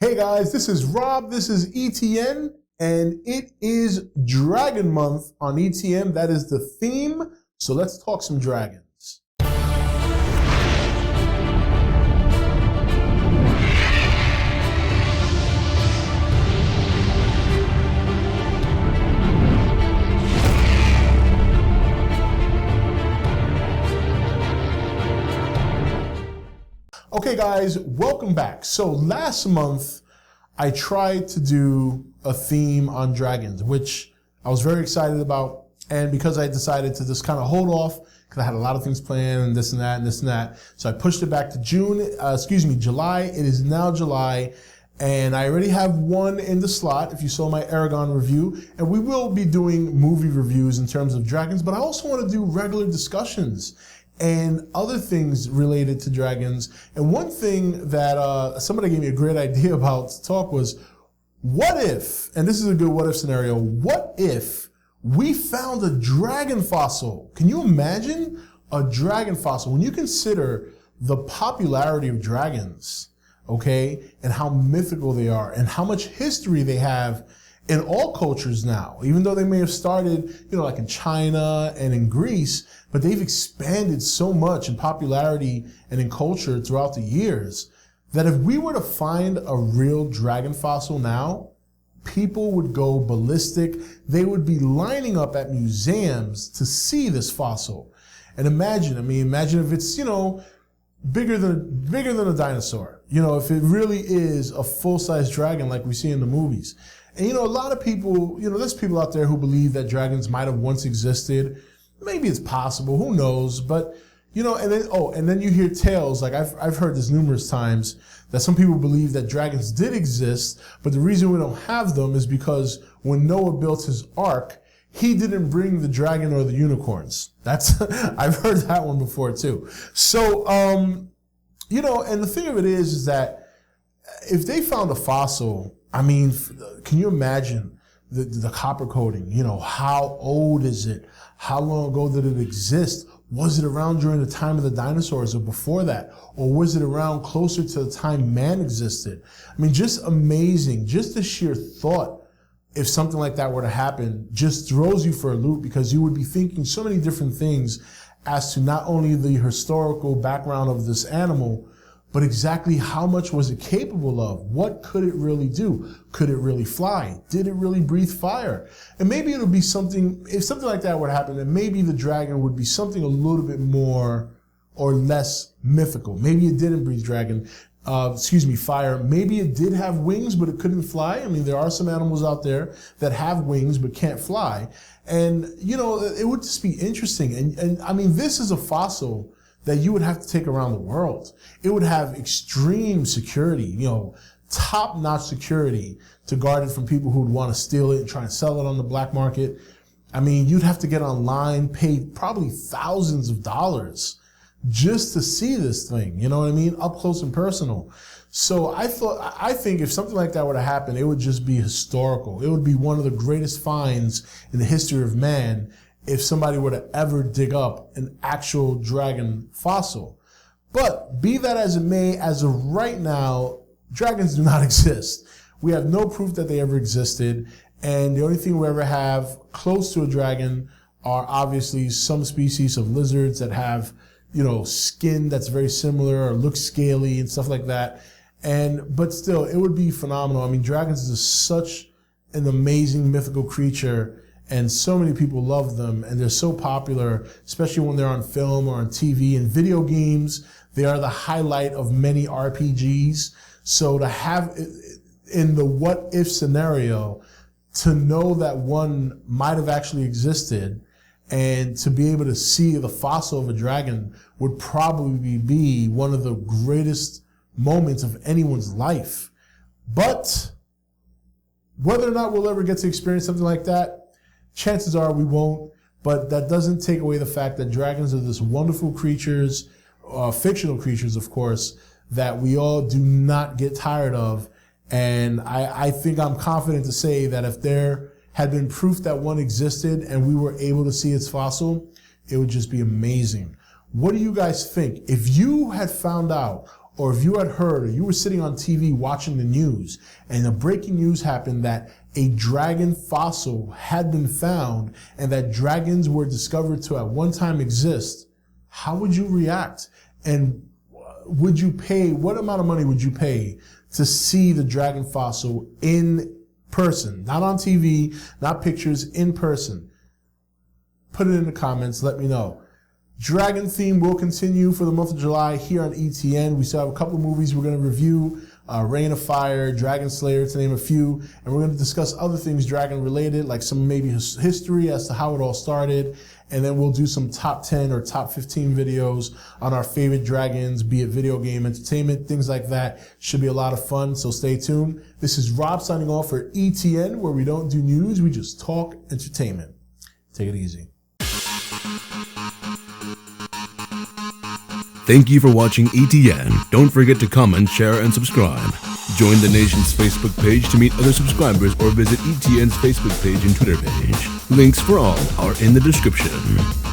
Hey guys, this is Rob, this is E.T.N, and it is Dragon Month on E.T.N. That is the theme, so let's talk some dragons. Okay guys, welcome back. So last month, I tried to do a theme on dragons, which I was very excited about. And because I decided to just kind of hold off, because I had a lot of things planned and this and that and this and that. So I pushed it back to July. It is now July. And I already have one in the slot, if you saw my Aragon review. And we will be doing movie reviews in terms of dragons, but I also want to do regular discussions and other things related to dragons. And one thing that somebody gave me a great idea about to talk was, what if, and this is a good what if scenario, what if we found a dragon fossil? Can you imagine a dragon fossil? When you consider the popularity of dragons, okay, and how mythical they are and how much history they have in all cultures now, even though they may have started, like in China and in Greece, but they've expanded so much in popularity and in culture throughout the years that if we were to find a real dragon fossil now, people would go ballistic. They would be lining up at museums to see this fossil. And imagine if it's, bigger than a dinosaur. If it really is a full-size dragon like we see in the movies. And a lot of people, there's people out there who believe that dragons might have once existed. Maybe it's possible, who knows? But, and then you hear tales, like I've heard this numerous times, that some people believe that dragons did exist, but the reason we don't have them is because when Noah built his ark, he didn't bring the dragon or the unicorns. I've heard that one before too. So, and the thing of it is that if they found a fossil, can you imagine the copper coating? How old is it? How long ago did it exist? Was it around during the time of the dinosaurs or before that? Or was it around closer to the time man existed? Just amazing. Just the sheer thought, if something like that were to happen, just throws you for a loop, because you would be thinking so many different things as to not only the historical background of this animal, but exactly how much was it capable of? What could it really do? Could it really fly? Did it really breathe fire? And maybe it'll be something, if something like that would happen, then maybe the dragon would be something a little bit more or less mythical. Maybe it didn't breathe fire. Maybe it did have wings, but it couldn't fly. There are some animals out there that have wings but can't fly. And, it would just be interesting. And this is a fossil that you would have to take around the world. It would have extreme security, top-notch security to guard it from people who would want to steal it and try and sell it on the black market. You'd have to get online, pay probably thousands of dollars just to see this thing, up close and personal. So I think if something like that were to happen, it would just be historical. It would be one of the greatest finds in the history of man if somebody were to ever dig up an actual dragon fossil. But be that as it may, as of right now, dragons do not exist. We have no proof that they ever existed, and the only thing we ever have close to a dragon are obviously some species of lizards that have, skin that's very similar or look scaly and stuff like that. But still, it would be phenomenal. Dragons is such an amazing mythical creature, and so many people love them, and they're so popular, especially when they're on film or on TV and video games. They are the highlight of many RPGs. So to have, in the what if scenario, to know that one might have actually existed and to be able to see the fossil of a dragon would probably be one of the greatest moments of anyone's life. But whether or not we'll ever get to experience something like that, chances are we won't, but that doesn't take away the fact that dragons are this wonderful creatures, fictional creatures, of course, that we all do not get tired of. And I think I'm confident to say that if there had been proof that one existed and we were able to see its fossil, it would just be amazing. What do you guys think? If you had found out, or if you had heard, or you were sitting on TV watching the news, and the breaking news happened that a dragon fossil had been found and that dragons were discovered to at one time exist, how would you react? And would you pay, what amount of money would you pay to see the dragon fossil in person? Not on TV, not pictures, in person. Put it in the comments, let me know. Dragon theme will continue for the month of July here on E.T.N. We still have a couple of movies we're going to review. Reign of Fire, Dragon Slayer, to name a few. And we're going to discuss other things dragon related, like some maybe history as to how it all started. And then we'll do some top 10 or top 15 videos on our favorite dragons, be it video game, entertainment, things like that. Should be a lot of fun, so stay tuned. This is Rob signing off for E.T.N, where we don't do news, we just talk entertainment. Take it easy. Thank you for watching E.T.N. Don't forget to comment, share, and subscribe. Join the nation's Facebook page to meet other subscribers or visit E.T.N's Facebook page and Twitter page. Links for all are in the description.